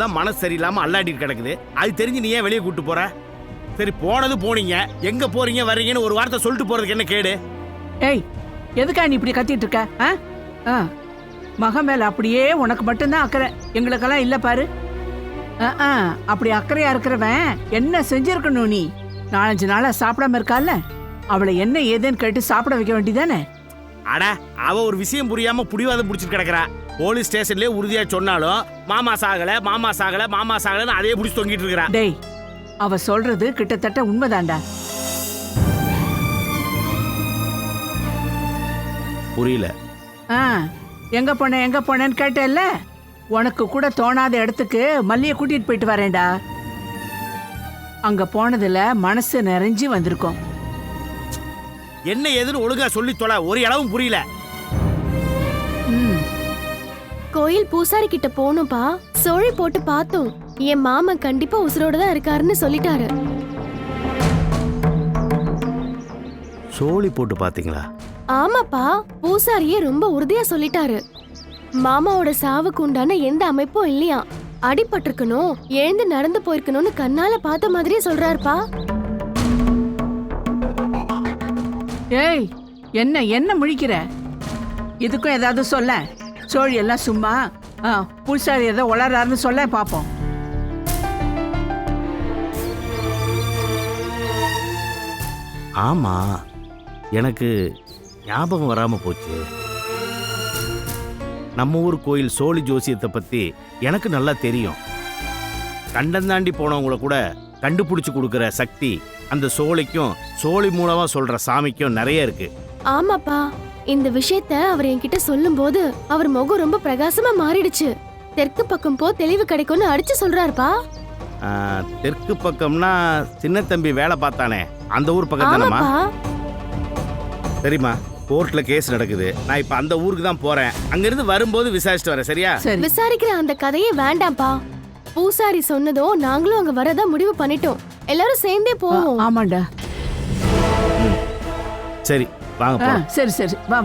தான் மனசு சரியில்லாம அல்லாடிட்டு கிடக்குது. அது தெரிஞ்சு நீ ஏன் வெளியே கூட்டு போற? சரி போனது போனீங்க, எங்க போறீங்க வர்றீங்கன்னு ஒரு வார்த்தை சொல்லிட்டு போறதுக்கு என்ன கேடு? ஏய், எதுக்கா நீ இப்படி கத்திட்டு இருக்க? மக மேல அப்படியே உனக்கு மட்டும்தான் அக்கறை, எங்களுக்கெல்லாம் இல்ல பாரு. அப்படி அக்கறையா இருக்கிறவன் என்ன செஞ்சிருக்கணும்? நீ 4-5 நாளா சாப்பிடாம இருக்கால, அவளை என்ன ஏதுன்னு கேட்டு சாப்பிட வைக்க வேண்டியதானே? அட, அவ ஒரு விஷயம் புரியாம புடிவாதம் புடிச்சிட்டு கிடக்குறா. போலீஸ் ஸ்டேஷன்லயே உறுதியா சொன்னாலும் மாமா சாகல மாமா சாகல மாமா சாகலன்னு அதே புடிச்சு தொங்கிட்டு இருக்கிறா. டேய், அவ சொல்றது கிட்டத்தட்ட உண்மைதான்டா. புரியல. எங்க போனேன்னு கேட்டேல்ல, உனக்கு கூட தோணாத இடத்துக்கு மல்லிய கூட்டிட்டு போயிட்டு வரேன்டா. அங்க போனதுல மனசு நிறைஞ்சு வந்திருக்கோம். என்ன ஏதுன்னு ஒழுங்கா சொல்லி தொலை, ஒரு அளவும் புரியல. கோயில் பூசாரி கிட்ட போனோம்பா, சோழி போட்டு பார்த்தோம். என் மாமா கண்டிப்பா உசுரோட தான் இருக்காருன்னு சொல்லிட்டாரு. சோழி போட்டு பாத்தீங்களா? ஆமாப்பா, பூசாரியே ரொம்ப உறுதியா சொல்லிட்டாரு. மாமாவோட சாவுக்கு உண்டான எந்த அமைப்பும் இல்லையா, அடிபட்டிருக்கணும், எழுந்து நடந்து போயிருக்கணும்னு கண்ணால பார்த்த மாதிரியே சொல்றாருப்பா. ஏய், என்ன முழிக்கிற? இதுக்கும் ஏதாவது சொல்ல. சோழி எல்லாம் சும்மா பூசாரி ஏதோ உளறாருன்னு சொல்ல பாப்போம். ஆமா, எனக்கு ஞாபகம் வராம போச்சு. நம்ம ஊர் கோயில் சோழி ஜோசியத்தை பத்தி எனக்கு நல்லா தெரியும். கண்டந்தாண்டி போனவங்கள கூட கண்டுபிடிச்சு கொடுக்கிற சக்தி அந்த சோழிக்கும் சோழி மூலமா சொல்ற சாமிக்கும் நிறைய இருக்கு. ஆமாப்பா, இந்த விஷயத்த அவர் என்கிட்ட சொல்லும் போது அவர் முகம் ரொம்ப பிரகாசமா மாறிடுச்சு. தெற்கு பக்கம் போ, தெளிவு கிடைக்கும்னு அடிச்சு சொல்றாருப்பா. தெற்கு பக்கம்னா சின்ன தம்பி வேலை பார்த்தானே அந்த ஊர் பக்கம் தானமா? சரிம்மா, கோர்ட்ல கேஸ் நடக்குது. நான் இப்ப அந்த ஊருக்கு தான் போறேன். அங்கிருந்து வரும்போது விசாரிச்சுட்டு வரேன். சரியா? விசாரிக்கிற அந்த கதையே வேண்டாம்ப்பா. பூசாரி சொன்னதோ நாங்களும் அங்க வரதா முடிவு பண்ணிட்டோம். எல்லாரும் சேர்ந்தே போவோம். ஆமாண்டா. சரி வாங்க. சரி வா.